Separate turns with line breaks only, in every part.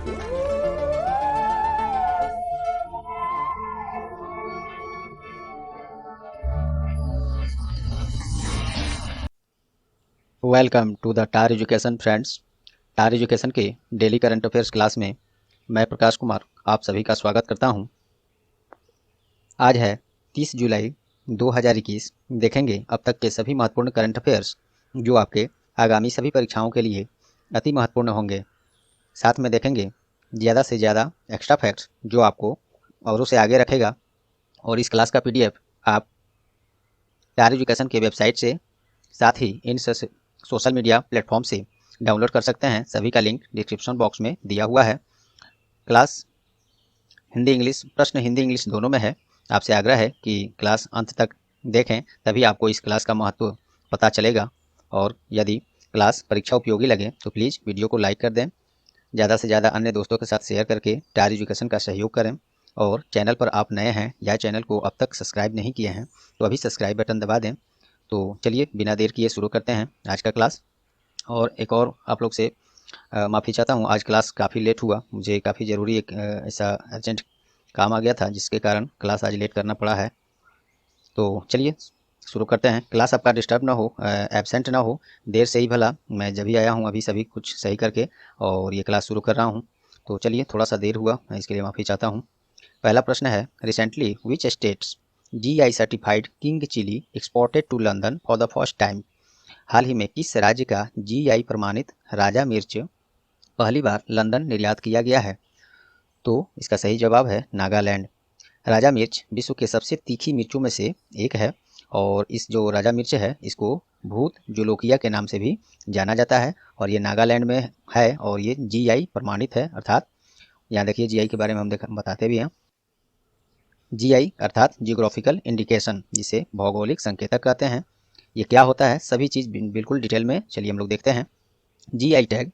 Welcome to the Taar education friends. Taar education के daily current affairs class में मैं प्रकाश कुमार आप सभी का स्वागत करता हूं। आज है 30 जुलाई 2021। देखेंगे अब तक के सभी महत्वपूर्ण करंट अफेयर्स जो आपके आगामी सभी परीक्षाओं के लिए अति महत्वपूर्ण होंगे। साथ में देखेंगे ज़्यादा से ज़्यादा एक्स्ट्रा फैक्ट्स जो आपको औरों से आगे रखेगा। और इस क्लास का PDF आप टार एजुकेशन के वेबसाइट से, साथ ही इन सोशल मीडिया प्लेटफॉर्म से डाउनलोड कर सकते हैं। सभी का लिंक डिस्क्रिप्शन बॉक्स में दिया हुआ है। क्लास हिंदी इंग्लिश, प्रश्न हिंदी इंग्लिश दोनों में है। आपसे आग्रह है कि क्लास अंत तक देखें, तभी आपको इस क्लास का महत्व पता चलेगा। और यदि क्लास परीक्षा उपयोगी लगे तो प्लीज़ वीडियो को लाइक कर दें। ज़्यादा से ज़्यादा अन्य दोस्तों के साथ शेयर करके टार एजुकेशन का सहयोग करें। और चैनल पर आप नए हैं या चैनल को अब तक सब्सक्राइब नहीं किए हैं तो अभी सब्सक्राइब बटन दबा दें। तो चलिए बिना देर किए शुरू करते हैं आज का क्लास। और एक और आप लोग से माफ़ी चाहता हूँ, आज क्लास काफ़ी लेट हुआ। मुझे काफ़ी ज़रूरी एक ऐसा अर्जेंट काम आ गया था जिसके कारण क्लास आज लेट करना पड़ा है। तो चलिए शुरू करते हैं। क्लास आपका डिस्टर्ब ना हो, एब्सेंट ना हो। देर से ही भला, मैं जब ही आया हूँ अभी सभी कुछ सही करके और ये क्लास शुरू कर रहा हूँ। तो चलिए थोड़ा सा देर हुआ, मैं इसके लिए माफ़ी चाहता हूँ। पहला प्रश्न है, recently which states GI certified king chilli exported to London for the first time. हाल ही में किस राज्य का GI प्रमाणित राजा मिर्च पहली बार लंदन निर्यात किया गया है? तो इसका सही जवाब है नागालैंड। राजा मिर्च विश्व के सबसे तीखी मिर्चों में से एक है और इस जो राजा मिर्च है इसको भूत जोलोकिया के नाम से भी जाना जाता है और ये नागालैंड में है और ये GI प्रमाणित है। अर्थात यहाँ देखिए GI के बारे में हम बताते भी हैं। GI अर्थात जियोग्राफिकल इंडिकेशन, जिसे भौगोलिक संकेतक कहते हैं। ये क्या होता है, सभी चीज़ बिल्कुल डिटेल में चलिए हम लोग देखते हैं। GI टैग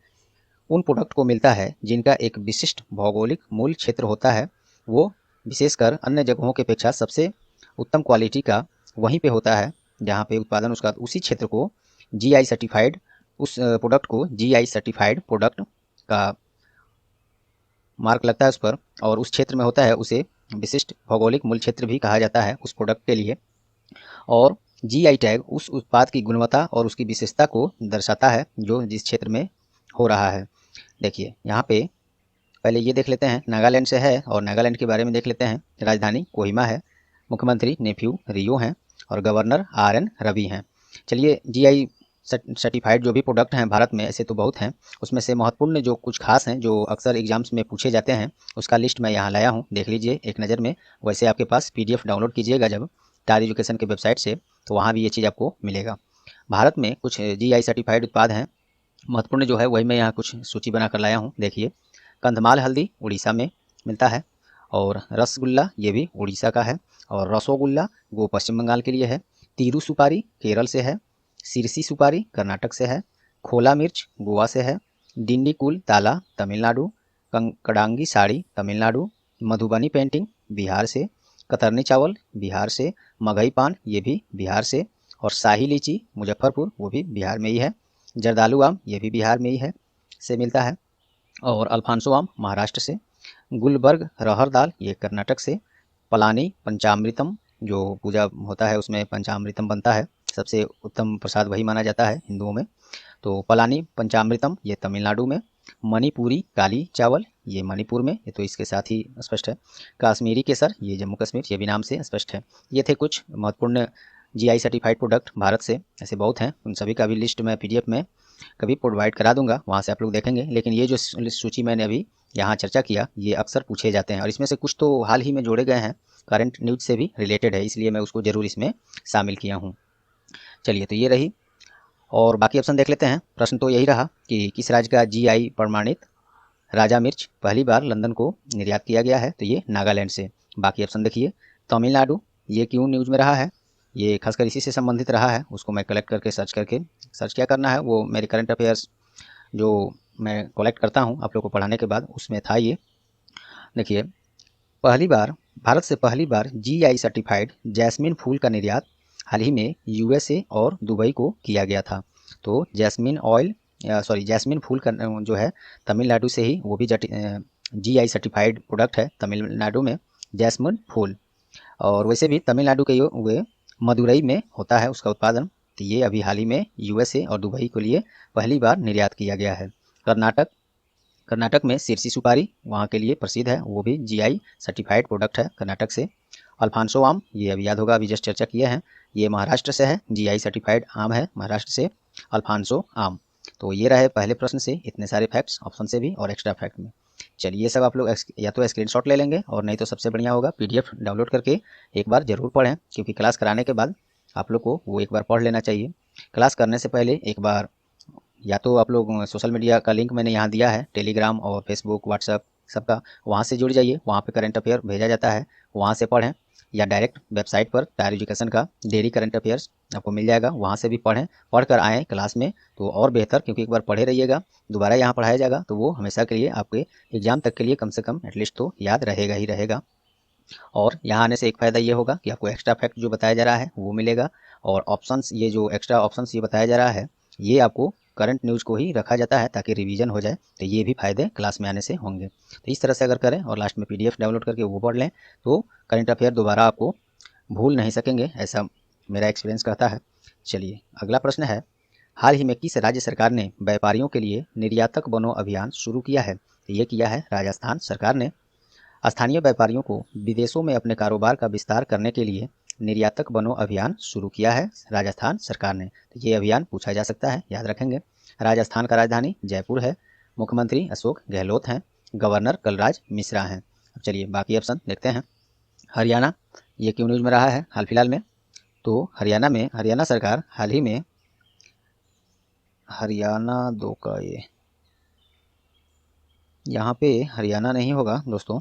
उन प्रोडक्ट को मिलता है जिनका एक विशिष्ट भौगोलिक मूल क्षेत्र होता है। वो विशेषकर अन्य जगहों की अपेक्षा सबसे उत्तम क्वालिटी का वहीं पे होता है जहाँ पे उत्पादन उसका, उसी क्षेत्र को GI सर्टिफाइड, उस प्रोडक्ट को GI सर्टिफाइड प्रोडक्ट का मार्क लगता है उस पर और उस क्षेत्र में होता है। उसे विशिष्ट भौगोलिक मूल क्षेत्र भी कहा जाता है उस प्रोडक्ट के लिए। और GI टैग उस उत्पाद की गुणवत्ता और उसकी विशेषता को दर्शाता है जो जिस क्षेत्र में हो रहा है। देखिए यहाँ पे पहले ये देख लेते हैं, नागालैंड से है और नागालैंड के बारे में देख लेते हैं। राजधानी कोहिमा है, मुख्यमंत्री नेफ्यू रियो हैं और गवर्नर RN रवि हैं। चलिए GI सर्टिफाइड जो भी प्रोडक्ट हैं भारत में, ऐसे तो बहुत हैं, उसमें से महत्वपूर्ण जो कुछ खास हैं जो अक्सर एग्जाम्स में पूछे जाते हैं उसका लिस्ट मैं यहाँ लाया हूँ, देख लीजिए एक नज़र में। वैसे आपके पास PDF डाउनलोड कीजिएगा जब टार एजुकेशन के वेबसाइट से तो वहाँ भी ये चीज़ आपको मिलेगा। भारत में कुछ GI सर्टिफाइड उत्पाद हैं महत्वपूर्ण जो है, वही मैं यहाँ कुछ सूची बनाकर लाया हूँ। देखिए, कंधमाल हल्दी उड़ीसा में मिलता है और रसगुल्ला ये भी उड़ीसा का है और रसोगुल्ला वो पश्चिम बंगाल के लिए है। तीरू सुपारी केरल से है, सिरसी सुपारी कर्नाटक से है, खोला मिर्च गोवा से है, डिंडीकुल ताला तमिलनाडु, कड़ांगी साड़ी तमिलनाडु, मधुबनी पेंटिंग बिहार से, कतरनी चावल बिहार से, मगही पान ये भी बिहार से और शाही लीची मुजफ्फरपुर वो भी बिहार में ही है। जर्दालू आम ये भी बिहार में ही है से मिलता है और अल्फांसो आम महाराष्ट्र से। गुलबर्ग रहर दाल ये कर्नाटक से। पलानी पंचामृतम जो पूजा होता है उसमें पंचामृतम बनता है, सबसे उत्तम प्रसाद वही माना जाता है हिंदुओं में। तो पलानी पंचामृतम ये तमिलनाडु में। मणिपुरी काली चावल ये मणिपुर में, ये तो इसके साथ ही स्पष्ट है। काश्मीरी केसर ये जम्मू कश्मीर, ये भी नाम से स्पष्ट है। ये थे कुछ महत्वपूर्ण GI सर्टिफाइड प्रोडक्ट भारत से, ऐसे बहुत हैं, उन सभी का भी लिस्ट मैं PDF में कभी प्रोवाइड करा दूंगा, वहाँ से आप लोग देखेंगे। लेकिन ये जो सूची मैंने अभी यहाँ चर्चा किया ये अक्सर पूछे जाते हैं और इसमें से कुछ तो हाल ही में जोड़े गए हैं, करंट न्यूज से भी रिलेटेड है, इसलिए मैं उसको ज़रूर इसमें शामिल किया हूँ। चलिए तो ये रही और बाकी ऑप्शन देख लेते हैं। प्रश्न तो यही रहा कि किस राज्य का GI प्रमाणित राजा मिर्च पहली बार लंदन को निर्यात किया गया है, तो ये नागालैंड से। बाकी ऑप्शन देखिए, तमिलनाडु ये क्यों न्यूज में रहा है, ये खासकर इसी से संबंधित रहा है, उसको मैं कलेक्ट करके सर्च क्या करना है, वो मेरे करंट अफेयर्स जो मैं कलेक्ट करता हूँ आप लोग को पढ़ाने के बाद उसमें था ये। देखिए, पहली बार भारत से पहली बार GI सर्टिफाइड जैस्मिन फूल का निर्यात हाल ही में USA और दुबई को किया गया था। तो जैस्मिन ऑयल सॉरी जैस्मिन फूल जो है तमिलनाडु से ही, वो भी GI सर्टिफाइड प्रोडक्ट है तमिलनाडु में, जैस्मिन फूल। और वैसे भी तमिलनाडु के हुए मदुरई में होता है उसका उत्पादन। तो ये अभी हाल ही में USA और दुबई के लिए पहली बार निर्यात किया गया है। कर्नाटक में सिरसी सुपारी वहाँ के लिए प्रसिद्ध है, वो भी GI सर्टिफाइड प्रोडक्ट है कर्नाटक से। अल्फांसो आम, ये अभी याद होगा, अभी जस्ट चर्चा किए हैं, ये महाराष्ट्र से है, GI सर्टिफाइड आम है महाराष्ट्र से, अल्फांसो आम। तो ये रहे पहले प्रश्न से इतने सारे फैक्ट्स, ऑप्शन से भी और एक्स्ट्रा फैक्ट में। चलिए ये सब आप लोग या तो स्क्रीनशॉट ले लेंगे और नहीं तो सबसे बढ़िया होगा PDF डाउनलोड करके एक बार ज़रूर पढ़ें, क्योंकि क्लास कराने के बाद आप लोग को वो एक बार पढ़ लेना चाहिए। क्लास करने से पहले एक बार या तो आप लोग सोशल मीडिया का लिंक मैंने यहाँ दिया है, टेलीग्राम और फेसबुक व्हाट्सएप सबका, वहाँ से जुड़ जाइए, वहाँ पे करंट अफेयर भेजा जाता है, वहाँ से पढ़ें, या डायरेक्ट वेबसाइट पर टायर एजुकेशन का डेली करंट अफेयर्स आपको मिल जाएगा, वहाँ से भी पढ़ें, पढ़ कर आएँ क्लास में तो और बेहतर, क्योंकि एक बार पढ़े रहिएगा दोबारा यहाँ पढ़ाया जाएगा तो वो हमेशा के लिए आपके एग्जाम तक के लिए कम से कम एटलीस्ट तो याद रहेगा ही रहेगा। और यहाँ आने से एक फ़ायदा ये होगा कि आपको एक्स्ट्रा फैक्ट जो बताया जा रहा है वो मिलेगा, और ऑप्शंस, ये जो एक्स्ट्रा ऑप्शंस ये बताया जा रहा है ये आपको करंट न्यूज़ को ही रखा जाता है ताकि रिवीजन हो जाए, तो ये भी फ़ायदे क्लास में आने से होंगे। तो इस तरह से अगर करें और लास्ट में PDF डाउनलोड करके वो पढ़ लें तो करंट अफेयर दोबारा आपको भूल नहीं सकेंगे, ऐसा मेरा एक्सपीरियंस कहता है। चलिए अगला प्रश्न है, हाल ही में किस राज्य सरकार ने व्यापारियों के लिए निर्यातक बनो अभियान शुरू किया है? तो ये किया है राजस्थान सरकार ने। स्थानीय व्यापारियों को विदेशों में अपने कारोबार का विस्तार करने के लिए निर्यातक बनो अभियान शुरू किया है राजस्थान सरकार ने। तो ये अभियान पूछा जा सकता है, याद रखेंगे। राजस्थान का राजधानी जयपुर है, मुख्यमंत्री अशोक गहलोत हैं, गवर्नर कलराज मिश्रा हैं। अब चलिए बाकी ऑप्शन देखते हैं। हरियाणा, ये क्यों न्यूज़ में रहा है हाल फिलहाल में? तो हरियाणा सरकार हाल ही में, हरियाणा दो का ये यहाँ पे हरियाणा नहीं होगा दोस्तों,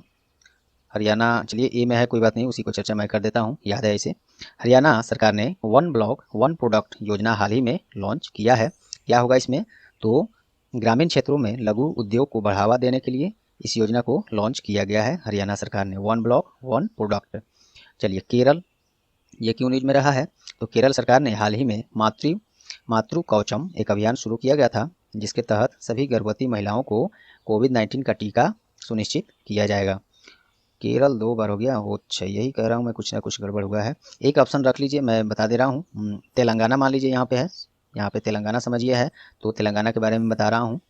हरियाणा चलिए ए में है, कोई बात नहीं, उसी को चर्चा मैं कर देता हूँ, याद है इसे। हरियाणा सरकार ने वन ब्लॉक वन प्रोडक्ट योजना हाल ही में लॉन्च किया है। क्या होगा इसमें? तो ग्रामीण क्षेत्रों में लघु उद्योग को बढ़ावा देने के लिए इस योजना को लॉन्च किया गया है हरियाणा सरकार ने, वन ब्लॉक वन प्रोडक्ट। चलिए केरल, ये क्यों न्यूज में रहा है? तो केरल सरकार ने हाल ही में मातृ कवचम एक अभियान शुरू किया गया था, जिसके तहत सभी गर्भवती महिलाओं को कोविड-19 का टीका सुनिश्चित किया जाएगा। केरल 2 बार हो गया, वो अच्छा यही कह रहा हूँ मैं, कुछ ना कुछ गड़बड़ हुआ है। एक ऑप्शन रख लीजिए, मैं बता दे रहा हूँ, तेलंगाना मान लीजिए यहाँ पे है, यहाँ पे तेलंगाना समझिए है, तो तेलंगाना के बारे में बता रहा हूँ।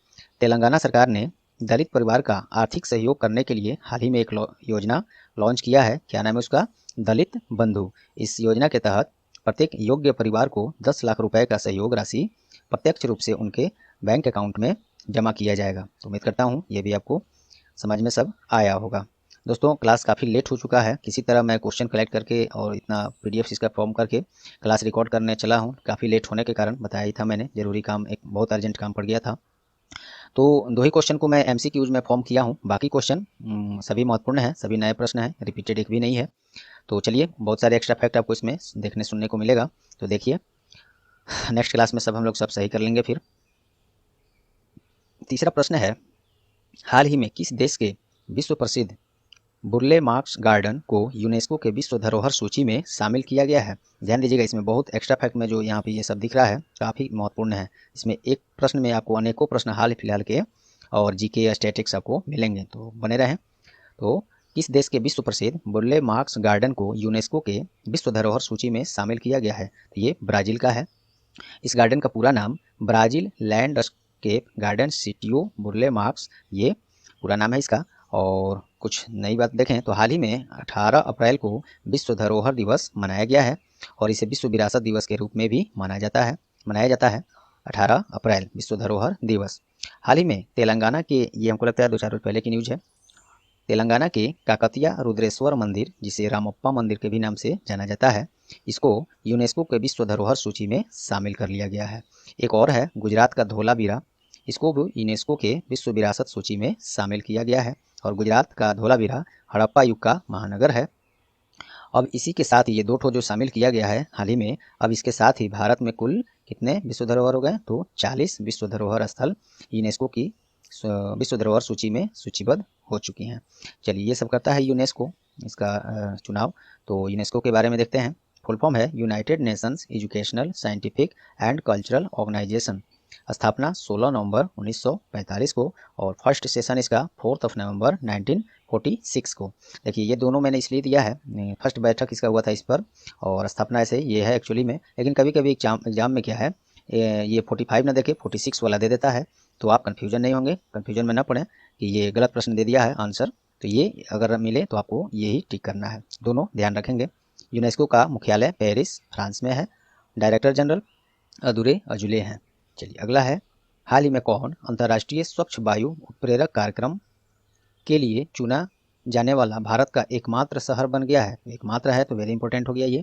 तेलंगाना सरकार ने दलित परिवार का आर्थिक सहयोग करने के लिए हाल ही में एक योजना लॉन्च किया है। क्या नाम है उसका? दलित बंधु। इस योजना के तहत प्रत्येक योग्य परिवार को 10 लाख रुपए का सहयोग राशि प्रत्यक्ष रूप से उनके बैंक अकाउंट में जमा किया जाएगा। तो उम्मीद करता हूँ ये भी आपको समझ में सब आया होगा। दोस्तों क्लास काफ़ी लेट हो चुका है, किसी तरह मैं क्वेश्चन कलेक्ट करके और इतना PDF इसका फॉर्म करके क्लास रिकॉर्ड करने चला हूँ। काफ़ी लेट होने के कारण बताया ही था मैंने, ज़रूरी काम, एक बहुत अर्जेंट काम पड़ गया था। तो 2 ही क्वेश्चन को मैं MCQs में फॉर्म किया हूँ, बाकी क्वेश्चन सभी महत्वपूर्ण हैं, सभी नए प्रश्न हैं, रिपीटेड एक भी नहीं है। तो चलिए बहुत सारे एक्स्ट्रा फैक्ट आपको इसमें देखने सुनने को मिलेगा, तो देखिए नेक्स्ट क्लास में सब हम लोग सब सही कर लेंगे फिर। तीसरा प्रश्न है, हाल ही में किस देश के विश्व प्रसिद्ध बुर्ले मार्क्स गार्डन को यूनेस्को के विश्व धरोहर सूची में शामिल किया गया है? ध्यान दीजिएगा, इसमें बहुत एक्स्ट्रा फैक्ट में जो यहाँ पे ये सब दिख रहा है काफ़ी महत्वपूर्ण है। इसमें एक प्रश्न में आपको अनेकों प्रश्न हाल फिलहाल के और GK स्टैटिक्स आपको मिलेंगे, तो बने रहें। तो किस देश के विश्व प्रसिद्ध बुर्ले मार्क्स गार्डन को यूनेस्को के विश्व धरोहर सूची में शामिल किया गया है? तो ये ब्राज़ील का है। इस गार्डन का पूरा नाम ब्राज़ील लैंडस्केप गार्डन सिटियो बुर्ले मार्क्स, ये पूरा नाम है इसका। और कुछ नई बात देखें तो हाल ही में 18 अप्रैल को विश्व धरोहर दिवस मनाया गया है, और इसे विश्व विरासत दिवस के रूप में भी मनाया जाता है 18 अप्रैल विश्व धरोहर दिवस। हाल ही में तेलंगाना के, ये हमको लगता है 2-4 रोज पहले की न्यूज है, तेलंगाना के काकतिया रुद्रेश्वर मंदिर, जिसे रामप्पा मंदिर के भी नाम से जाना जाता है, इसको यूनेस्को के विश्व धरोहर सूची में शामिल कर लिया गया है। एक और है गुजरात का धोलावीरा, इसको भी यूनेस्को के विश्व विरासत सूची में शामिल किया गया है, और गुजरात का धोलावीरा हड़प्पा युग का महानगर है। अब इसी के साथ ये 2 ठो जो शामिल किया गया है हाल ही में, अब इसके साथ ही भारत में कुल कितने विश्व धरोहर हो गए? तो 40 विश्व धरोहर स्थल यूनेस्को की विश्व धरोहर सूची में सूचीबद्ध हो चुकी हैं। चलिए ये सब करता है यूनेस्को, इसका चुनाव। तो यूनेस्को के बारे में देखते हैं। फुल फॉर्म है United Nations educational scientific and cultural organization. स्थापना 16 नवंबर 1945 को और फर्स्ट सेशन इसका 4 नवंबर 1946 को। देखिए ये दोनों मैंने इसलिए दिया है, फर्स्ट बैठक इसका हुआ था इस पर और स्थापना ऐसे ये है एक्चुअली में, लेकिन कभी कभी एग्जाम में क्या है ये 45 ना देखे 46 वाला दे देता है, तो आप कन्फ्यूजन नहीं होंगे, कन्फ्यूजन में ना पड़े कि ये गलत प्रश्न दे दिया है आंसर, तो ये अगर मिले तो आपको यही टिक करना है, दोनों ध्यान रखेंगे। यूनेस्को का मुख्यालय पेरिस फ्रांस में है। डायरेक्टर जनरल अदुरे अजुले हैं। चलिए अगला है, हाल ही में कौन अंतर्राष्ट्रीय स्वच्छ वायु उत्प्रेरक कार्यक्रम के लिए चुना जाने वाला भारत का एकमात्र शहर बन गया है? एकमात्र है तो वेरी इंपॉर्टेंट हो गया ये,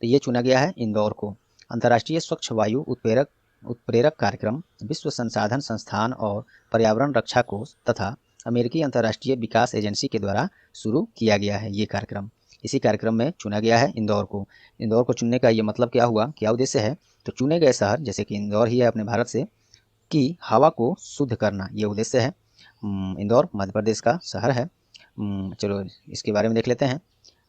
तो ये चुना गया है इंदौर को। अंतर्राष्ट्रीय स्वच्छ वायु उत्प्रेरक कार्यक्रम विश्व संसाधन संस्थान और पर्यावरण रक्षा कोष तथा अमेरिकी अंतर्राष्ट्रीय विकास एजेंसी के द्वारा शुरू किया गया है ये कार्यक्रम। इसी कार्यक्रम में चुना गया है इंदौर को। इंदौर को चुनने का ये मतलब क्या हुआ, क्या उद्देश्य है, तो चुने गए शहर जैसे कि इंदौर ही है अपने भारत से, की हवा को शुद्ध करना ये उद्देश्य है। इंदौर मध्य प्रदेश का शहर है। चलो इसके बारे में देख लेते हैं।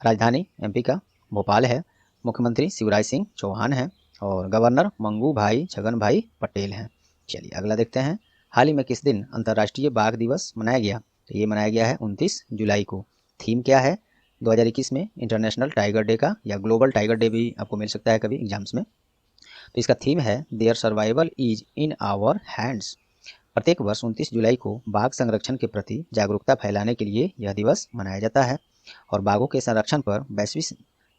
राजधानी एमपी का भोपाल है। मुख्यमंत्री शिवराज सिंह चौहान हैं और गवर्नर मंगू भाई छगन भाई पटेल हैं। चलिए अगला देखते हैं, हाल ही में किस दिन अंतर्राष्ट्रीय बाघ दिवस मनाया गया? तो ये मनाया गया है 29 जुलाई को। थीम क्या है 2021 में? इंटरनेशनल टाइगर डे का, या ग्लोबल टाइगर डे भी आपको मिल सकता है कभी एग्जाम्स में। तो इसका थीम है their survival is in our hands. प्रत्येक वर्ष 29 जुलाई को बाघ संरक्षण के प्रति जागरूकता फैलाने के लिए यह दिवस मनाया जाता है और बाघों के संरक्षण पर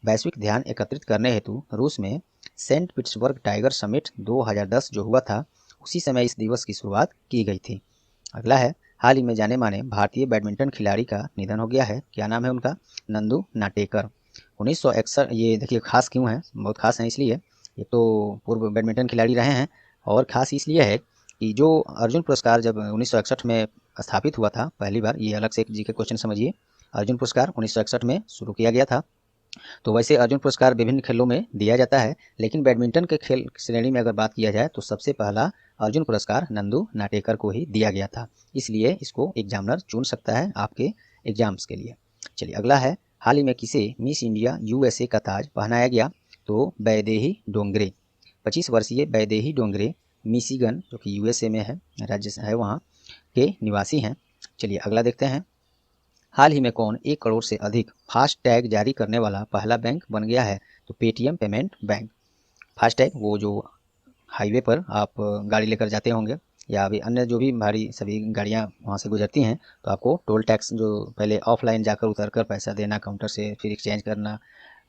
वैश्विक ध्यान एकत्रित करने हेतु रूस में सेंट पीटर्सबर्ग टाइगर समिट 2010 जो हुआ था, उसी समय इस दिवस की शुरुआत की गई थी। अगला है, हाल ही में जाने माने भारतीय बैडमिंटन खिलाड़ी का निधन हो गया है। क्या नाम है उनका? नंदू नाटेकर। 1961, ये देखिए खास क्यों है, बहुत खास है इसलिए, ये तो पूर्व बैडमिंटन खिलाड़ी रहे हैं और खास इसलिए है कि जो अर्जुन पुरस्कार जब 1961 में स्थापित हुआ था पहली बार, ये अलग से एक जीके क्वेश्चन समझिए, अर्जुन पुरस्कार 1961 में शुरू किया गया था। तो वैसे अर्जुन पुरस्कार विभिन्न खेलों में दिया जाता है, लेकिन बैडमिंटन के खेल श्रेणी में अगर बात किया जाए तो सबसे पहला अर्जुन पुरस्कार नंदू नाटेकर को ही दिया गया था, इसलिए इसको एग्जामिनर चुन सकता है आपके एग्जाम्स के लिए। चलिए अगला है, हाल ही में किसे मिस इंडिया यूएसए का ताज पहनाया गया? तो वैदेही डोंगरे। 25 वर्षीय वैदेही डोंगरे मिशिगन जो कि यूएसए में है, राज्य है वहाँ के निवासी हैं। चलिए अगला देखते हैं, हाल ही में कौन 1 करोड़ से अधिक फास्ट टैग जारी करने वाला पहला बैंक बन गया है? तो Paytm payment bank. Fast tag वो जो हाईवे पर आप गाड़ी लेकर जाते होंगे या अभी अन्य जो भी भारी सभी गाड़ियाँ वहाँ से गुजरती हैं, तो आपको टोल टैक्स जो पहले ऑफलाइन जाकर उतर कर पैसा देना काउंटर से, फिर एक्सचेंज करना,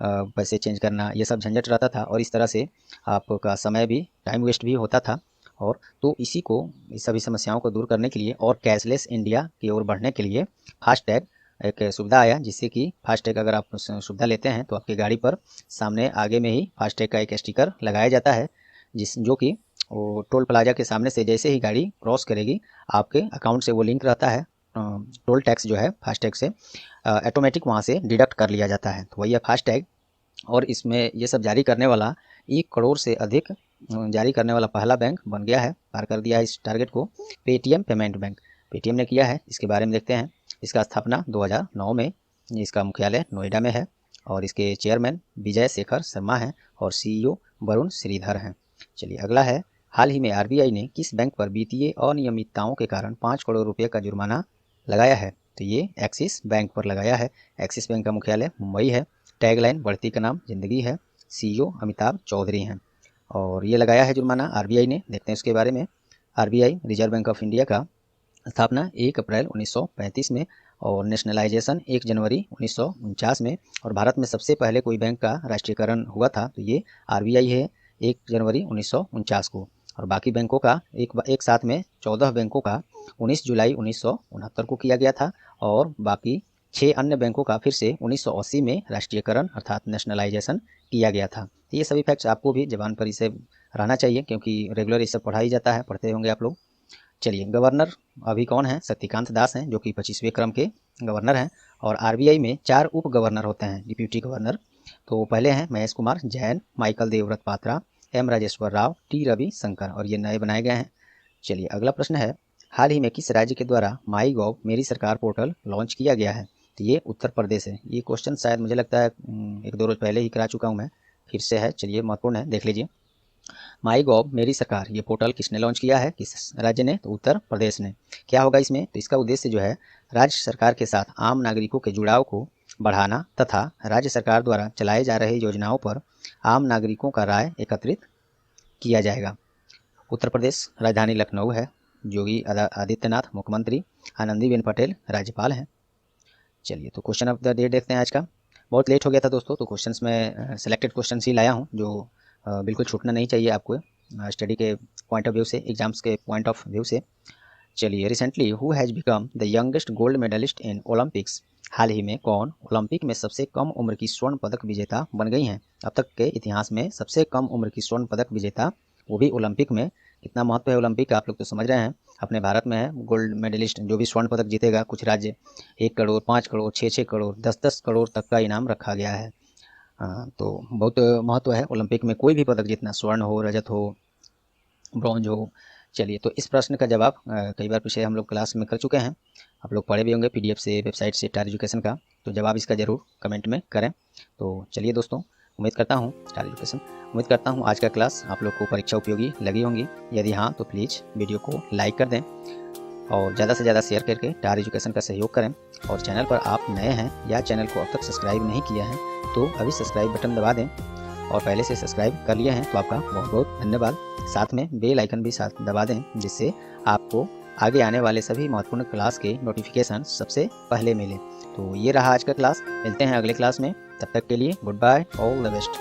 पैसे चेंज करना, ये सब झंझट रहता था और इस तरह से आपका समय भी, टाइम वेस्ट भी होता था। और तो इसी को, इस सभी समस्याओं को दूर करने के लिए और कैशलेस इंडिया की ओर बढ़ने के लिए फास्टैग एक सुविधा आया, जिससे कि फास्टैग अगर आप सुविधा लेते हैं तो आपकी गाड़ी पर सामने आगे में ही फास्टैग का एक स्टिकर लगाया जाता है, जो कि वो टोल प्लाजा के सामने से जैसे ही गाड़ी क्रॉस करेगी आपके अकाउंट से वो लिंक रहता है, टोल टैक्स जो है फास्टैग से ऑटोमेटिक वहाँ से डिडक्ट कर लिया जाता है, तो वही है फास्टैग। और इसमें ये सब जारी करने वाला 1 करोड़ से अधिक जारी करने वाला पहला बैंक बन गया है, पार कर दिया है इस टारगेट को पेटीएम पेमेंट बैंक, पेटीएम ने किया है। इसके बारे में देखते हैं, इसका स्थापना 2009 में, इसका मुख्यालय नोएडा में है और इसके चेयरमैन विजय शेखर शर्मा हैं और सीईओ वरुण श्रीधर हैं। चलिए अगला है, हाल ही में आरबीआई ने किस बैंक पर वित्तीय अनियमितताओं के कारण 5 करोड़ रुपये का जुर्माना लगाया है? तो ये एक्सिस बैंक पर लगाया है। एक्सिस बैंक का मुख्यालय मुंबई है। टैगलाइन बढ़ती का नाम जिंदगी है। सीईओ अमिताभ चौधरी हैं और ये लगाया है जुर्माना आरबीआई ने। देखते हैं इसके बारे में। RBI reserve bank of India का स्थापना 1 अप्रैल 1935 में और नेशनलाइजेशन 1 जनवरी 1949 में, और भारत में सबसे पहले कोई बैंक का राष्ट्रीयकरण हुआ था तो ये आरबीआई है 1 जनवरी 1949 को। और बाकी बैंकों का एक साथ में 14 बैंकों का 19 जुलाई 1969 को किया गया था और बाकी 6 अन्य बैंकों का फिर से 1980 में राष्ट्रीयकरण अर्थात नेशनलाइजेशन किया गया था। तो ये सभी फैक्ट्स आपको भी जबान पर इसे रहना चाहिए क्योंकि रेगुलर ये सब पढ़ा ही जाता है, पढ़ते होंगे आप लोग। चलिए गवर्नर अभी कौन है? शक्तिकांत दास हैं जो कि 25वें क्रम के गवर्नर हैं और आरबीआई में 4 उप गवर्नर होते हैं, डिप्यूटी गवर्नर। तो पहले हैं Mahesh Kumar Jain, Michael Debabrata Patra, M Rajeshwar Rao, T Ravi Shankar और ये नए बनाए गए हैं। चलिए अगला प्रश्न है, हाल ही में किस राज्य के द्वारा माई गॉव मेरी सरकार पोर्टल लॉन्च किया गया है? तो ये उत्तर प्रदेश है। ये क्वेश्चन शायद मुझे लगता है 1-2 रोज पहले ही करा चुका हूँ मैं, फिर से है। चलिए महत्वपूर्ण है, देख लीजिए। माई गॉव मेरी सरकार ये पोर्टल किसने लॉन्च किया है, किस राज्य ने, तो उत्तर प्रदेश ने। क्या होगा इसमें, तो इसका उद्देश्य जो है राज्य सरकार के साथ आम नागरिकों के जुड़ाव को बढ़ाना तथा राज्य सरकार द्वारा चलाए जा रहे योजनाओं पर आम नागरिकों का राय एकत्रित किया जाएगा। उत्तर प्रदेश राजधानी लखनऊ है, योगी आदित्यनाथ मुख्यमंत्री, आनंदीबेन पटेल राज्यपाल हैं। चलिए तो क्वेश्चन ऑफ द डे देखते हैं आज का। बहुत लेट हो गया था दोस्तों, तो क्वेश्चंस में सिलेक्टेड क्वेश्चंस ही लाया हूँ जो बिल्कुल छूटना नहीं चाहिए आपको स्टडी के पॉइंट ऑफ व्यू से, एग्जाम्स के पॉइंट ऑफ व्यू से। चलिए, recently who has become the youngest gold medalist in Olympics, हाल ही में कौन ओलंपिक में सबसे कम उम्र की स्वर्ण पदक विजेता बन गई हैं। अब तक के इतिहास में सबसे कम उम्र की स्वर्ण पदक विजेता, वो भी ओलंपिक में। कितना महत्व है ओलंपिक का आप लोग तो समझ रहे हैं। अपने भारत में है गोल्ड मेडलिस्ट जो भी स्वर्ण पदक जीतेगा, कुछ राज्य 1 करोड़, 5 करोड़, 6 करोड़, 10 करोड़ तक का इनाम रखा गया है। तो बहुत महत्व है ओलंपिक में कोई भी पदक जीतना, स्वर्ण हो, रजत हो, ब्रॉन्ज हो। चलिए, तो इस प्रश्न का जवाब कई बार पीछे हम लोग क्लास में कर चुके हैं, आप लोग पढ़े भी होंगे पीडीएफ से, वेबसाइट से, स्टार एजुकेशन का। तो जवाब इसका ज़रूर कमेंट में करें। तो चलिए दोस्तों, उम्मीद करता हूँ स्टार एजुकेशन, उम्मीद करता हूँ आज का क्लास आप लोग को परीक्षा उपयोगी लगी होंगी। यदि हाँ तो प्लीज़ वीडियो को लाइक कर दें और ज़्यादा से ज़्यादा शेयर करके स्टार एजुकेशन का सहयोग करें। और चैनल पर आप नए हैं या चैनल को अब तक सब्सक्राइब नहीं किया है तो अभी सब्सक्राइब बटन दबा दें, और पहले से सब्सक्राइब कर लिए हैं तो आपका बहुत बहुत धन्यवाद। साथ में बेल आइकन भी साथ दबा दें, जिससे आपको आगे आने वाले सभी महत्वपूर्ण क्लास के नोटिफिकेशन सबसे पहले मिले। तो ये रहा आज का क्लास, मिलते हैं अगले क्लास में, तब तक के लिए goodbye, all the best.